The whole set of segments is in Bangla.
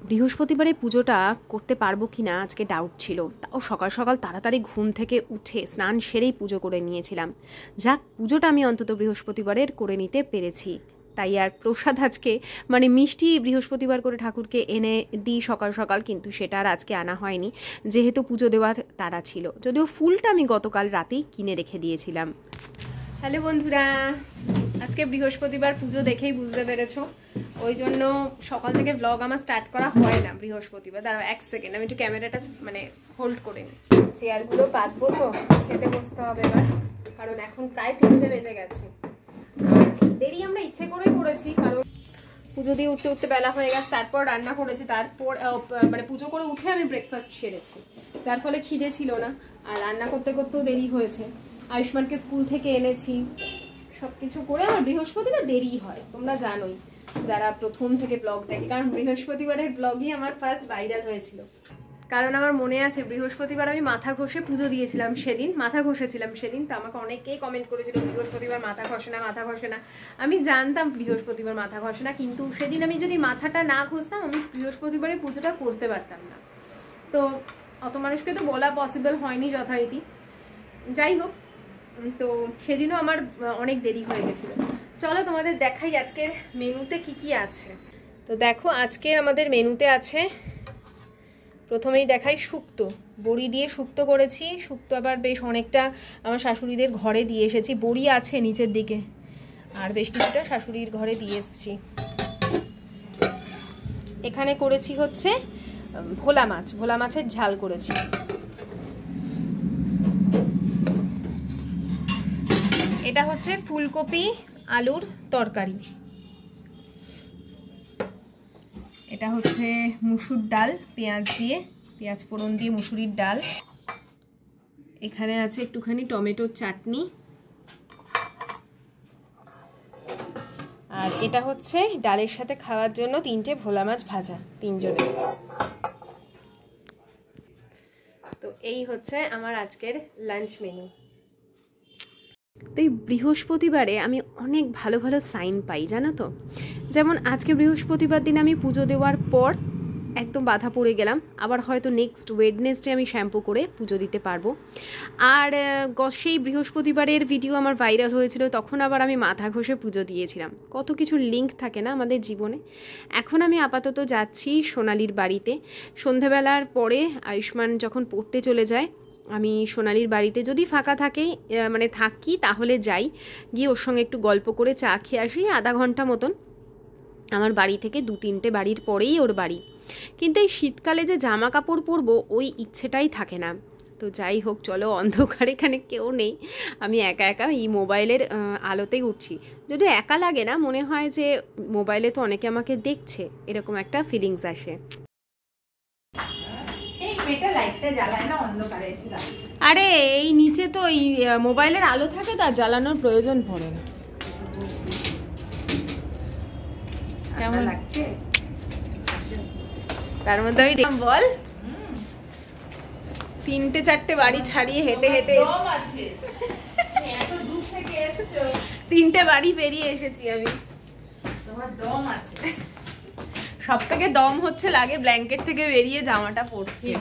বৃহস্পতিবারে পুজোটা করতে পারবো কি না আজকে ডাউট ছিল। তাও সকাল সকাল তাড়াতাড়ি ঘুম থেকে উঠে স্নান সেরেই পুজো করে নিয়েছিলাম। যাক, পুজোটা আমি অন্তত বৃহস্পতিবারের করে নিতে পেরেছি। তাই আর প্রসাদ আজকে মানে মিষ্টি বৃহস্পতিবার করে ঠাকুরকে এনে দিই সকাল সকাল, কিন্তু সেটা আর আজকে আনা হয়নি যেহেতু পুজো দেওয়ার তাড়া ছিল। যদিও ফুলটা আমি গতকাল রাতেই কিনে রেখে দিয়েছিলাম। হ্যালো বন্ধুরা, আজকে বৃহস্পতিবার পুজো দেখেই বুঝতে পেরেছো, ওই জন্য সকাল থেকে ব্লগ আমার স্টার্ট করা হয় না বৃহস্পতিবার। দাঁড়াও এক সেকেন্ড, আমি একটু ক্যামেরাটা মানে হোল্ড করে নিই। চেয়ারগুলো পাতবো তো, খেতে বসতে হবে এবার, কারণ এখন প্রায় 3টে বেজে গেছে। আর দেরি আমরা ইচ্ছে করেই করেছি, কারণ পুজো দিয়ে উঠতে উঠতে বেলা হয়ে গেছে, তারপর রান্না করেছি, তারপর মানে পুজো করে উঠে আমি ব্রেকফাস্ট সেরেছি, যার ফলে খিদে ছিল না। আর রান্না করতে করতেও দেরি হয়েছে, আয়ুষ্মানকে স্কুল থেকে এনেছি, সব কিছু করে আমার বৃহস্পতিবার দেরি হয়, তোমরা জানোই যারা প্রথম থেকে ব্লগ দেখে। কারণ বৃহস্পতিবারের ব্লগই আমার ফার্স্ট ভাইরাল হয়েছিল। কারণ আমার মনে আছে বৃহস্পতিবার আমি মাথা ঘষে পুজো দিয়েছিলাম, সেদিন মাথা ঘষেছিলাম সেদিন। তো আমাকে অনেকেই কমেন্ট করেছিল বৃহস্পতিবার মাথা ঘষে না, মাথা ঘষে না। আমি জানতাম বৃহস্পতিবার মাথা ঘষে না, কিন্তু সেদিন আমি যদি মাথাটা না ঘষতাম আমি বৃহস্পতিবারে পুজোটা করতে পারতাম না। তো অত মানুষকে তো বলা পসিবল হয়নি যথারীতি। যাই হোক, তো সেদিনও আমার অনেক দেরি হয়ে গেছিল। চলো তোমাদের দেখাই আজকের মেনুতে কি কি আছে। তো দেখো আজকের আমাদের মেনুতে আছে, প্রথমেই দেখাই শুক্তো। বড়ি দিয়ে শুক্তো করেছি। শুক্তো আবার বেশ অনেকটা আমার শাশুড়িদের ঘরে দিয়ে এসেছি, বড়ি আছে নিচের দিকে, আর বেশ কিছুটা শাশুড়ির ঘরে দিয়ে এসেছি। এখানে করেছি হচ্ছে ভোলা মাছ, ভোলা মাছের ঝাল করেছি। এটা হচ্ছে ফুলকপি আলুর তরকারি। এটা হচ্ছে মুসুর ডাল, পেঁয়াজ দিয়ে, পেঁয়াজ ফোড়ন দিয়ে মুসুরির ডাল। এখানে আছে একটুখানি টমেটোর চাটনি। আর এটা হচ্ছে ডালের সাথে খাওয়ার জন্য 3টে ভোলা মাছ ভাজা, 3জনের। তো এই হচ্ছে আমার আজকের লাঞ্চ মেনু। তো এই বৃহস্পতিবারে আমি অনেক ভালো ভালো সাইন পাই, জানো তো। যেমন আজকে বৃহস্পতিবার দিন আমি পুজো দেওয়ার পর একদম বাধা পড়ে গেলাম, আবার হয়তো নেক্সট ওয়েডনেসডে আমি শ্যাম্পু করে পুজো দিতে পারবো। আর সেই বৃহস্পতিবারের ভিডিও আমার ভাইরাল হয়েছিল, তখন আবার আমি মাথা ঘষে পুজো দিয়েছিলাম। কত কিছু লিঙ্ক থাকে না আমাদের জীবনে। এখন আমি আপাতত যাচ্ছি সোনালির বাড়িতে। সন্ধেবেলার পরে আয়ুষ্মান যখন পড়তে চলে যায়, আমি সোনালির বাড়িতে যদি ফাঁকা থাকে মানে থাকি তাহলে যাই, গিয়ে ওর সঙ্গে একটু গল্প করে চা খেয়ে আসি। আধা ঘন্টা মতন, আমার বাড়ি থেকে 2-3টে বাড়ির পরেই ওর বাড়ি। কিন্তু এই শীতকালে যে জামা কাপড় পরবো ওই ইচ্ছেটাই থাকে না। তো যাই হোক, চলো, অন্ধকার, এখানে কেউ নেই, আমি একা একা এই মোবাইলের আলোতেই উঠছি। যদি একা লাগে না, মনে হয় যে মোবাইলে তো অনেকে আমাকে দেখছে, এরকম একটা ফিলিংস আসে। আরে এই নিচে তো এই মোবাইলের আলো থাকে, তার জ্বালানোর প্রয়োজন পড়ে না। কেমন লাগছে? তার মধ্যে আমি দেখলাম, বল, 3-4টে বাড়ি ছাড়িয়ে হেঁটে হেঁটে 3টে বাড়ি পেরিয়ে এসেছি আমি। সব থেকে দম হচ্ছে লাগে ব্ল্যাঙ্কেট থেকে বেরিয়ে জামাটা পরতে।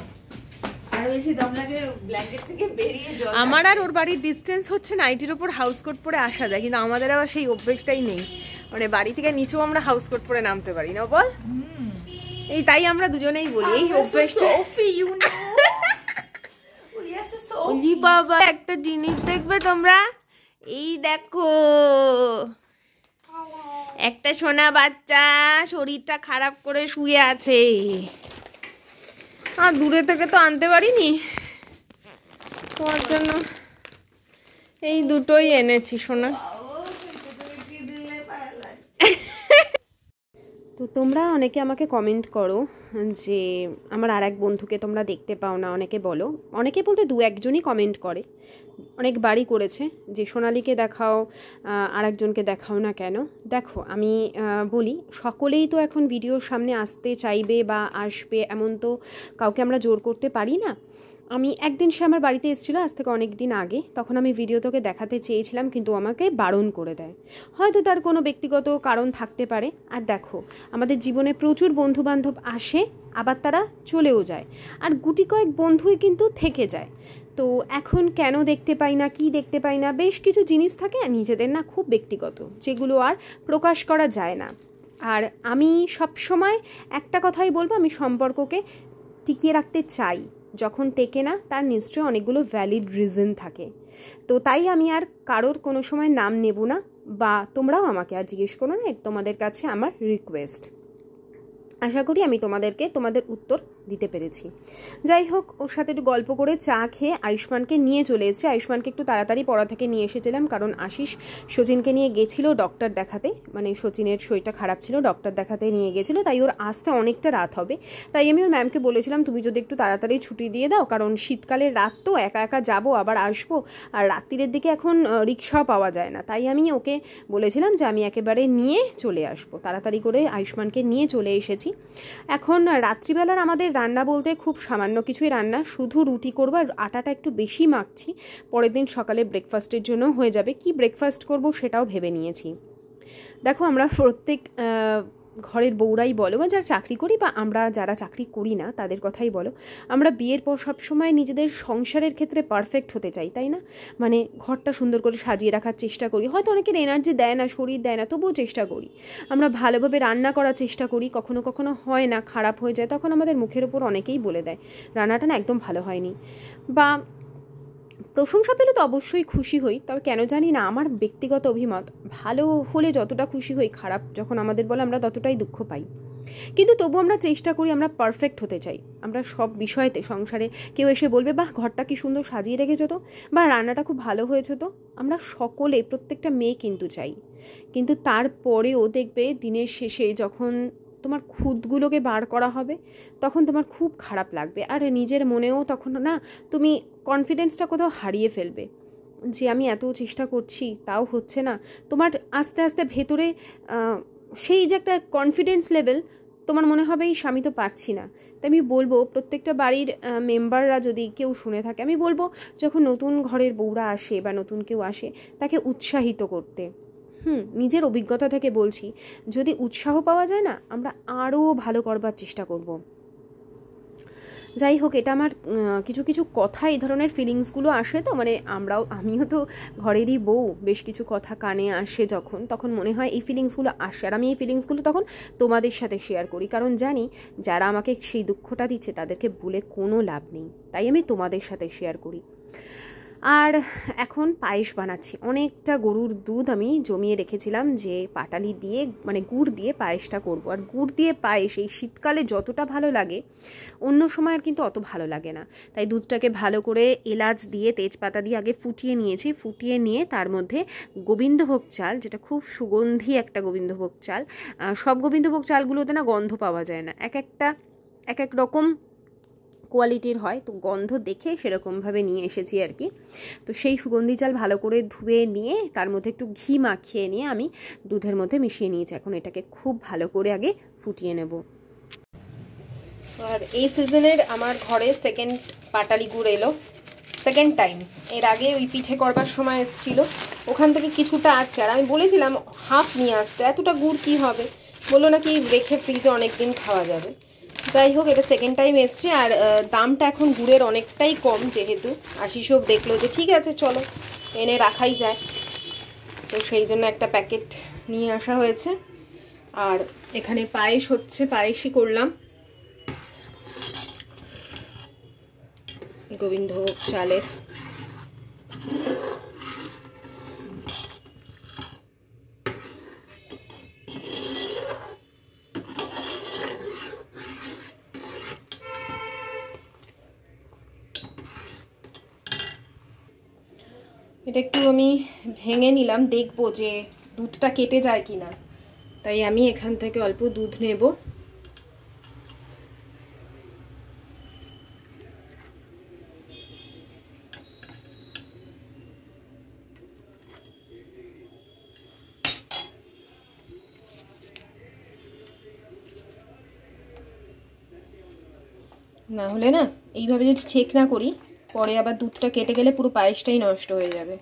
আমার আর ওর বাড়ির ডিস্টেন্স হচ্ছে নাইটির ওপর হাউস কোট পরে আসা যায়, কিন্তু আমাদের আবার সেই অভ্যেসটাই নেই। মানে বাড়ি থেকে নিচেও আমরা হাউস কোট পরে নামতে পারি না, বল। এই তাই আমরা দুজনেই বলি এই অভ্যেসটা। বাবা, একটা জিনিস দেখবে তোমরা, এই দেখো, একটা সোনা বাচ্চা শরীরটা খারাপ করে শুয়ে আছে। আর দূরে থেকে তো আনতে পারিনি, তোমার জন্য এই দুটোই এনেছি সোনা। তো তোমরা অনেকে আমাকে কমেন্ট করো যে আমার আর এক বন্ধুকে তোমরা দেখতে পাও না, অনেকে বলো, অনেকে বলতে 2-1জনই কমেন্ট করে, অনেকবারই করেছে যে সোনালিকে দেখাও, আর একজনকে দেখাও না কেন। দেখো আমি বলি, সকলেই তো এখন ভিডিওর সামনে আসতে চাইবে বা আসবে, এমন তো কাউকে আমরা জোর করতে পারি না। আমি একদিন সে আমার বাড়িতে এসেছিলো, আজ থেকে অনেক দিন আগে। তখন আমি ভিডিও তোকে দেখাতে চেয়েছিলাম, কিন্তু আমাকে বারণ করে দেয়। হয়তো তার কোনো ব্যক্তিগত কারণ থাকতে পারে। আর দেখো, আমাদের জীবনে প্রচুর বন্ধুবান্ধব আসে, আবার তারা চলেও যায়, আর গুটি কয়েক বন্ধুই কিন্তু থেকে যায়। তো এখন কেন দেখতে পাই না, কি দেখতে পাই না, বেশ কিছু জিনিস থাকে নিজেদের না খুব ব্যক্তিগত, যেগুলো আর প্রকাশ করা যায় না। আর আমি সব সময় একটা কথাই বলবো, আমি সম্পর্ককে টিকিয়ে রাখতে চাই। যখন টেকে না, তার নিশ্চয়ই অনেকগুলো ভ্যালিড রিজন থাকে। তো তাই আমি আর কারোর কোনো সময় নাম নেব না, বা তোমরাও আমাকে আর জিজ্ঞেস করো না। তোমাদের কাছে আমার রিকোয়েস্ট। আশা করি আমি তোমাদেরকে তোমাদের উত্তর দিতে পেরেছি। যাই হোক, ওর সাথে একটু গল্প করে চা খেয়ে আয়ুষ্মানকে নিয়ে চলে এসেছি। আয়ুষ্মানকে একটু তাড়াতাড়ি পড়া থেকে নিয়ে এসেছিলাম, কারণ আশিস সচিনকে নিয়ে গেছিলো ডক্টর দেখাতে। মানে সচিনের শরীরটা খারাপ ছিল, ডক্টর দেখাতে নিয়ে গেছিলো, তাই ওর আসতে অনেকটা রাত হবে। তাই আমি ওর ম্যামকে বলেছিলাম, তুমি যদি একটু তাড়াতাড়ি ছুটি দিয়ে দাও, কারণ শীতকালের রাত তো, একা একা যাবো আবার আসবো, আর রাত্রিরের দিকে এখন রিক্সাও পাওয়া যায় না। তাই আমি ওকে বলেছিলাম যে আমি একেবারে নিয়ে চলে আসবো। তাড়াতাড়ি করে আয়ুষ্মানকে নিয়ে চলে এসেছি। এখন রাত্রিবেলার আমাদের রান্না বলতে খুব সামান্য কিছুই রান্না, শুধু রুটি করবো, আর আটাটা একটু বেশি মাখছি, পরের দিন সকালে ব্রেকফাস্টের জন্য হয়ে যাবে। কি ব্রেকফাস্ট করব সেটাও ভেবে নিয়েছি। দেখো, আমরা প্রত্যেক ঘরের বউরাই বলো, বা যারা চাকরি করি, বা আমরা যারা চাকরি করি না তাদের কথাই বলো, আমরা বিয়ের পর সবসময় নিজেদের সংসারের ক্ষেত্রে পারফেক্ট হতে চাই, তাই না? মানে ঘরটা সুন্দর করে সাজিয়ে রাখার চেষ্টা করি। হয়তো অনেকের এনার্জি দেয় না, শরীর দেয় না, তবুও চেষ্টা করি। আমরা ভালোভাবে রান্না করার চেষ্টা করি, কখনো কখনো হয় না, খারাপ হয়ে যায়, তখন আমাদের মুখের ওপর অনেকেই বলে দেয় রান্নাটা না একদম ভালো হয়নি, বা প্রশংসা পেলে তো অবশ্যই খুশি হই। তবে কেন জানি না, আমার ব্যক্তিগত অভিমত, ভালো হলে যতটা খুশি হই, খারাপ যখন আমাদের বলে আমরা ততটাই দুঃখ পাই। কিন্তু তবু আমরা চেষ্টা করি, আমরা পারফেক্ট হতে চাই। আমরা সব বিষয়তে, সংসারে কেউ এসে বলবে বাহ ঘরটা কি সুন্দর সাজিয়ে রেখেছো তো, বা রান্নাটা খুব ভালো হয়েছে তো, আমরা সকলে, প্রত্যেকটা মেয়ে কিন্তু চাই। কিন্তু তারপরেও দেখবে দিনের শেষে যখন তোমার খুঁতগুলোকে বার করা হবে, তখন তোমার খুব খারাপ লাগবে। আর নিজের মনেও তখন না তুমি কনফিডেন্সটা কোথাও হারিয়ে ফেলবে, যে আমি এত চেষ্টা করছি তাও হচ্ছে না। তোমার আস্তে আস্তে ভেতরে সেই যে একটা কনফিডেন্স লেভেল, তোমার মনে হবে এই আমি তো পারছি না। তাই আমি বলবো, প্রত্যেকটা বাড়ির মেম্বাররা যদি কেউ শুনে থাকে, আমি বলবো যখন নতুন ঘরের বউরা আসে বা নতুন কেউ আসে, তাকে উৎসাহিত করতে। নিজের অভিজ্ঞতা থেকে বলছি, যদি উৎসাহ পাওয়া যায় না, আমরা আরও ভালো করবার চেষ্টা করব। যাই হোক, এটা আমার কিছু কিছু কথা, এই ধরনের ফিলিংসগুলো আসে তো, মানে আমিও তো ঘরেরই বউ, বেশ কিছু কথা কানে আসে যখন, তখন মনে হয় এই ফিলিংসগুলো আসে, আর আমি এই ফিলিংসগুলো তখন তোমাদের সাথে শেয়ার করি, কারণ জানি যারা আমাকে সেই দুঃখটা দিচ্ছে তাদেরকে বলে কোনো লাভ নেই, তাই আমি তোমাদের সাথে শেয়ার করি। আর এখন পায়েস বানাচ্ছি। অনেকটা গরুর দুধ আমি জমিয়ে রেখেছিলাম, যে পাটালি দিয়ে, মানে গুড় দিয়ে পায়েসটা করব। আর গুড় দিয়ে পায়েস এই শীতকালে যতটা ভালো লাগে, অন্য সময় আর কিন্তু অত ভালো লাগে না। তাই দুধটাকে ভালো করে এলাচ দিয়ে, তেজপাতা দিয়ে আগে ফুটিয়ে নিয়েছি। ফুটিয়ে নিয়ে তার মধ্যে গোবিন্দভোগ চাল, যেটা খুব সুগন্ধি একটা গোবিন্দভোগ চাল, সব গোবিন্দভোগ চালগুলোতে না গন্ধ পাওয়া যায় না, এক এক রকম কোয়ালিটির হয়, তো গন্ধ দেখে সেরকমভাবে নিয়ে এসেছি আর কি। তো সেই সুগন্ধি চাল ভালো করে ধুয়ে নিয়ে তার মধ্যে একটু ঘি মাখিয়ে নিয়ে আমি দুধের মধ্যে মিশিয়ে নিয়েছি। এখন এটাকে খুব ভালো করে আগে ফুটিয়ে নেব। আর এই সিজনের আমার ঘরে সেকেন্ড পাটালি গুড় এলো, সেকেন্ড টাইম। এর আগে ওই পিঠে করবার সময় এসেছিলো, ওখান থেকে কিছুটা আছে, আর আমি বলেছিলাম হাফ নিয়ে আসতে, এতটা গুড় কি হবে, বললো নাকি রেখে ফ্রিজে অনেক দিন খাওয়া যাবে। যাই হোক, এটা সেকেন্ড টাইম এসছে, আর দামটা এখন গুড়ের অনেকটাই কম, যেহেতু আশিসব দেখলো যে ঠিক আছে চলো এনে রাখাই যায়, তো সেই জন্য একটা প্যাকেট নিয়ে আসা হয়েছে। আর এখানে পায়েস হচ্ছে, পায়েসই করলাম গোবিন্দভোগ চালের। এটা একটু আমি ভেঙে নিলাম, দেখবো যে দুধটা কেটে যায় কিনা, তাই আমি এখান থেকে অল্প দুধ নেব। না হলে না এইভাবে যদি চেক না করি পরে আবার দুধটা কেটে গেলে পুরো পায়েসটাই নষ্ট হয়ে যাবে।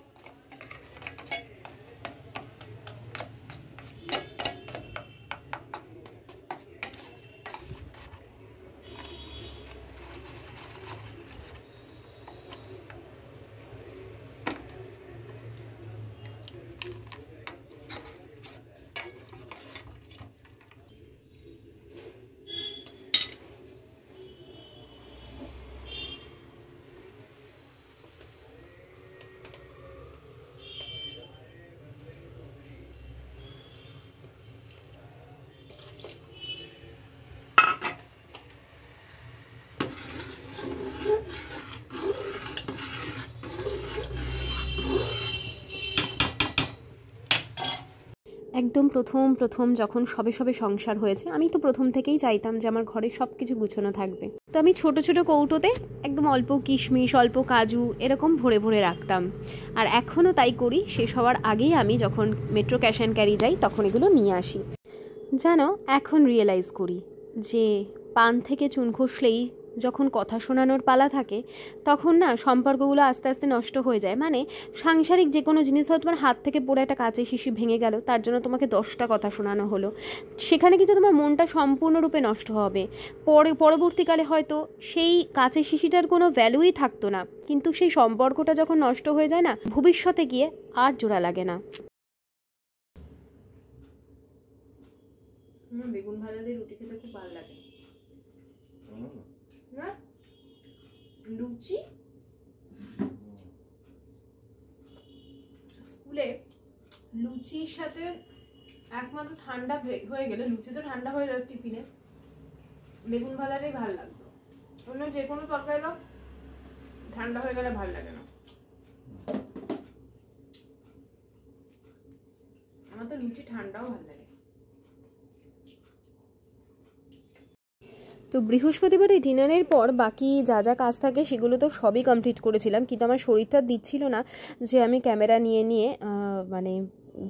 একদম প্রথম যখন সবে সংসার হয়েছে আমি তো প্রথম থেকেই চাইতাম যে আমার ঘরে সব কিছু গুছানো থাকবে। তো আমি ছোট ছোট কৌটোতে একদম অল্প কিশমিশ, অল্প কাজু এরকম ভরে ভরে রাখতাম, আর এখনও তাই করি। শেষ হওয়ার আগেই আমি যখন মেট্রো ক্যাশ অ্যান্ড ক্যারি যাই তখন এগুলো নিয়ে আসি। জানো, এখন রিয়েলাইজ করি যে পান থেকে চুন খসলেই যখন কথা শোনানোর পালা থাকে তখন না সম্পর্কগুলো আস্তে আস্তে নষ্ট হয়ে যায়। মানে সাংসারিক যে কোনো জিনিস ধরো তোমার হাত থেকে পড়ে একটা কাঁচের শিশি ভেঙে গেল, তার জন্য তোমাকে 10টা কথা শোনানো হলো, সেখানে কিন্তু তোমার মনটা সম্পূর্ণরূপে নষ্ট হবে। পরবর্তীকালে হয়তো সেই কাঁচের শিশিটার কোনো ভ্যালুই থাকতো না, কিন্তু সেই সম্পর্কটা যখন নষ্ট হয়ে যায় না, ভবিষ্যতে গিয়ে আর জোড়া লাগে না। বেগুন ভাজা দিয়ে রুটি খেতে খুব ভালো লাগে না? লুচি স্কুলে লুচির সাথে একমাত্র ঠান্ডা হয়ে গেলে, লুচি তো ঠান্ডা হয়ে যায় টিফিনে, বেগুন ভাজাটাই ভালো লাগতো। অন্য যে কোনো তরকারি দাও ঠান্ডা হয়ে গেলে ভালো লাগে না। আমার তো লুচি ঠান্ডাও ভালো লাগে। তো বৃহস্পতিবারে ডিনারের পর বাকি যা যা কাজ থাকে সেগুলো তো সবই কমপ্লিট করেছিলাম, কিন্তু আমার শরীরটা দিচ্ছিল না যে আমি ক্যামেরা নিয়ে মানে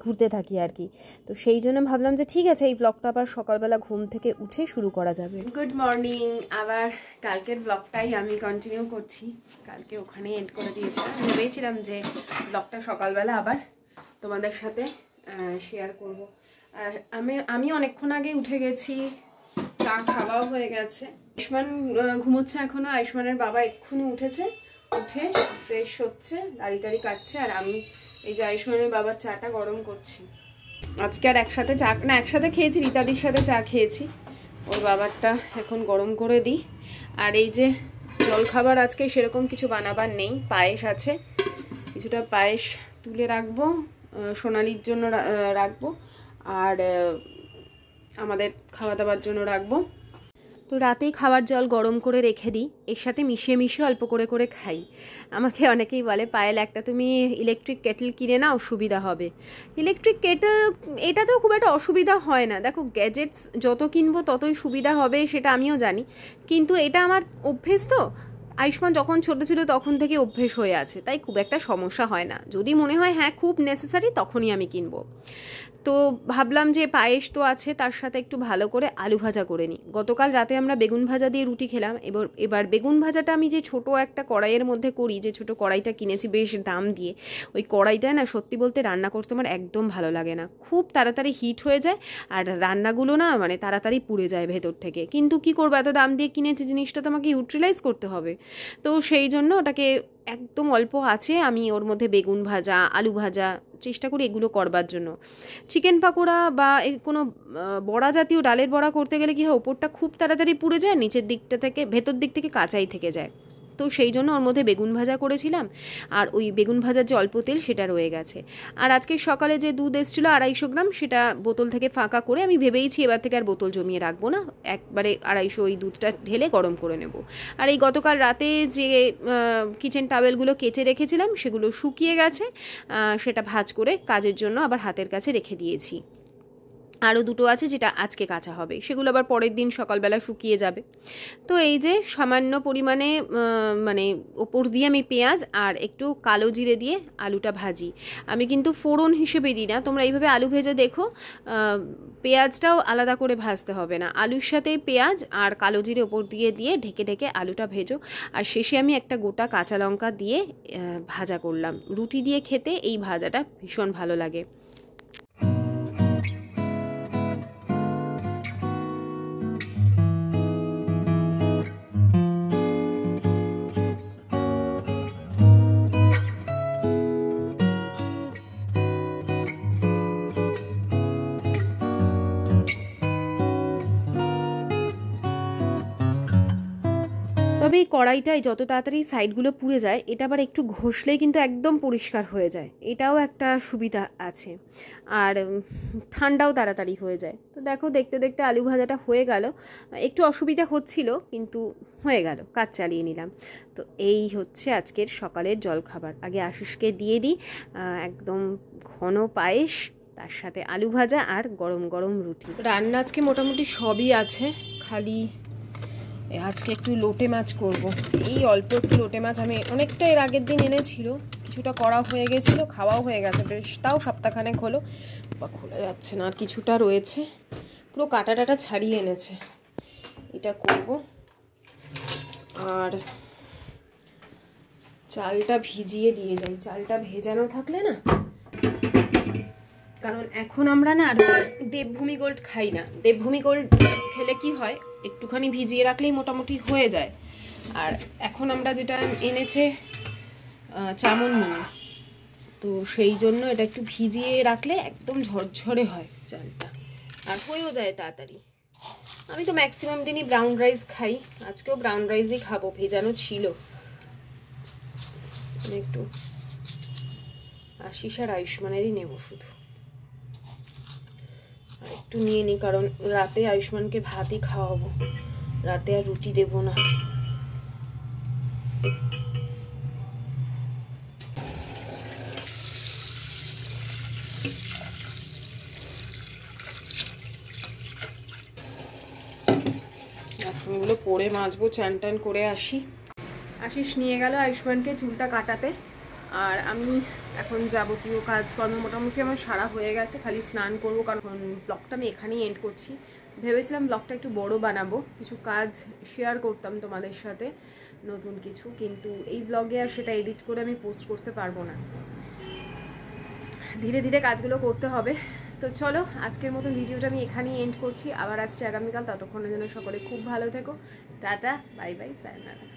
ঘুরতে থাকি আর কি। তো সেই জন্য ভাবলাম যে ঠিক আছে, এই ব্লগটা আবার সকালবেলা ঘুম থেকে উঠে শুরু করা যাবে। Good morning. আবার কালকের ব্লগটাই আমি কন্টিনিউ করছি। কালকে ওখানে এন্ড করে দিয়েছিলাম, ভেবেছিলাম যে ব্লগটা সকালবেলা আবার তোমাদের সাথে শেয়ার করব। আর আমি অনেকক্ষণ আগে উঠে গেছি, চা খাওয়াও হয়ে গেছে। আয়ুষ্মান ঘুমোচ্ছে এখনো। আয়ুষ্মানের বাবা এক্ষুনি উঠেছে, উঠে ফ্রেশ হচ্ছে, দাড়ি টাড়ি কাটছে, আর আমি এই যে আয়ুষ্মানের বাবার চাটা গরম করছি। আজকে আর একসাথে চা না, একসাথে খেয়েছি, রীতাদির সাথে চা খেয়েছি। ওর বাবারটা এখন গরম করে দিই। আর এই যে জলখাবার আজকে সেরকম কিছু বানাবার নেই, পায়েস আছে, কিছুটা পায়েস তুলে রাখবো, সোনালির জন্য রাখবো, আর আমাদের খাওয়া দাওয়ার জন্য রাখবো। তো রাতেই খাবার জল গরম করে রেখে দিই, এর সাথে মিশিয়ে অল্প করে খাই। আমাকে অনেকেই বলে, পায়েল একটা তুমি ইলেকট্রিক কেটল কিনে নাও, সুবিধা হবে। ইলেকট্রিক কেটল এটা তো খুব একটা অসুবিধা হয় না। দেখো, গ্যাজেটস যত কিনবো ততই সুবিধা হবে, সেটা আমিও জানি, কিন্তু এটা আমার অভ্যেস। তো আয়ুষ্মান যখন ছোট ছিল তখন থেকে অভ্যেস হয়ে আছে, তাই খুব একটা সমস্যা হয় না। যদি মনে হয় হ্যাঁ খুব নেসেসারি, তখনই আমি কিনবো। তো ভাবলাম যে পায়েস তো আছে, তার সাথে একটু ভালো করে আলু ভাজা করে নিই। গতকাল রাতে আমরা বেগুন ভাজা দিয়ে রুটি খেলাম। এবার বেগুন ভাজাটা আমি যে ছোট একটা কড়াইয়ের মধ্যে করি, যে ছোট কড়াইটা কিনেছি বেশ দাম দিয়ে, ওই কড়াইটায় না সত্যি বলতে রান্না করতে আমার একদম ভালো লাগে না। খুব তাড়াতাড়ি হিট হয়ে যায়, আর রান্নাগুলো না মানে তাড়াতাড়ি পুড়ে যায় ভেতর থেকে। কিন্তু কি করবো, এত দাম দিয়ে কিনেছি, জিনিসটা তো আমাকে ইউটিলাইজ করতে হবে। তো সেই জন্য ওটাকে একদম অল্প আছে আমি ওর মধ্যে বেগুন ভাজা, আলু ভাজা চেষ্টা করি এগুলো করবার জন্য। চিকেন পাকোড়া বা কোনো বড়া জাতীয় ডালের বড়া করতে গেলে কি হয়, ওপরটা খুব তাড়াতাড়ি পুড়ে যায়, নিচের দিকটা থেকে ভেতর দিক থেকে কাঁচাই থেকে যায়। তো সেই জন্য ওর মধ্যে বেগুন ভাজা করেছিলাম, আর ওই বেগুন ভাজার যে অল্প তেল সেটা রয়ে গেছে। আর আজকে সকালে যে দুধ এসেছিলো 250 গ্রাম, সেটা বোতল থেকে ফাঁকা করে আমি ভেবেইছি এবার থেকে আর বোতল জমিয়ে রাখবো না, একবারে 250 ওই দুধটা ঢেলে গরম করে নেব। আর এই গতকাল রাতে যে কিচেন টাওয়েলগুলো কেচে রেখেছিলাম সেগুলো শুকিয়ে গেছে, সেটা ভাঁজ করে কাজের জন্য আবার হাতের কাছে রেখে দিয়েছি। আরও দুটো আছে যেটা আজকে কাঁচা হবে, সেগুলো আবার পরের দিন সকালবেলা শুকিয়ে যাবে। তো এই যে সামান্য পরিমাণে মানে ওপর দিয়ে আমি পেঁয়াজ আর একটু কালো জিরে দিয়ে আলুটা ভাজি। আমি কিন্তু ফোড়ন হিসেবে দিই না, তোমরা এইভাবে আলু ভেজে দেখো, পেঁয়াজটাও আলাদা করে ভাজতে হবে না, আলুর সাথে পেঁয়াজ আর কালো জিরে ওপর দিয়ে দিয়ে ঢেকে ঢেকে আলুটা ভেজো। আর শেষে আমি একটা গোটা কাঁচা লঙ্কা দিয়ে ভাজা করলাম। রুটি দিয়ে খেতে এই ভাজাটা ভীষণ ভালো লাগে। তবে এই কড়াইটায় যত তাড়াতাড়ি সাইডগুলো পুড়ে যায়, এটা আবার একটু ঘষলেই কিন্তু একদম পরিষ্কার হয়ে যায়, এটাও একটা সুবিধা আছে। আর ঠান্ডাও তাড়াতাড়ি হয়ে যায়। তো দেখো দেখতে দেখতে আলু ভাজাটা হয়ে গেল, একটু অসুবিধা হচ্ছিল কিন্তু হয়ে গেল, কাজ চালিয়ে নিলাম। তো এই হচ্ছে আজকের সকালের জলখাবার। আগে আশিসকে দিয়ে দিই একদম ঘন পায়েস, তার সাথে আলু ভাজা আর গরম গরম রুটি। রান্না আজকে মোটামুটি সবই আছে, খালি আজকে একটু লোটে মাছ করব। এই অল্প একটু লোটে মাছ আমি অনেকটা এর আগের দিন এনেছিল, কিছুটা করা হয়ে গেছিলো, খাওয়াও হয়ে গেছে বেশ, তাও সপ্তাহখানেক হলো, বা খোলা যাচ্ছে না। আর কিছুটা রয়েছে, পুরো কাটা টাটা ছাড়িয়ে এনেছে, এটা করব। আর চালটা ভিজিয়ে দিয়ে যাই, চালটা ভেজানো থাকলে না, কারণ এখন আমরা না আর দেবভূমি গোল্ড খাই না। দেবভূমি গোল্ড খেলে কি হয়, একটুখানি ভিজিয়ে রাখলেই মোটামুটি হয়ে যায়। আর এখন আমরা যেটা এনেছে চামনমুনি, তো সেই জন্য এটা একটু ভিজিয়ে রাখলে একদম ঝরঝরে হয় চালটা, আর হয়েও যায় তাড়াতাড়ি। আমি তো ম্যাক্সিমাম দিনই ব্রাউন রাইস খাই, আজকেও ব্রাউন রাইসই খাবো, ভেজানো ছিল। একটু আশিস আর আয়ুষ্মানেরই নেব শুধু, আর একটু নিয়ে নিই, কারণ রাতে আয়ুষ্মানকে ভাতই খাওয়াবো, রাতে আর রুটি দেবো না। বাসনগুলো পরে মাজবো, চান টান করে আসি। আশিস নিয়ে গেল আয়ুষ্মানকে চুলটা কাটাতে, আর আমি এখন যাবতীয় কাজকর্ম মোটামুটি আমার সারা হয়ে গেছে, খালি স্নান করবো। কারণ ব্লগটা আমি এখানেই এন্ড করছি। ভেবেছিলাম ব্লগটা একটু বড় বানাবো, কিছু কাজ শেয়ার করতাম তোমাদের সাথে নতুন কিছু, কিন্তু এই ব্লগে আর সেটা এডিট করে আমি পোস্ট করতে পারবো না। ধীরে ধীরে কাজগুলো করতে হবে। তো চলো আজকের মতন ভিডিওটা আমি এখানেই এন্ড করছি, আবার আসছি আগামীকাল। ততক্ষণের জন্য সকলে খুব ভালো থেকো, টাটা, বাই বাই, সায়নারা।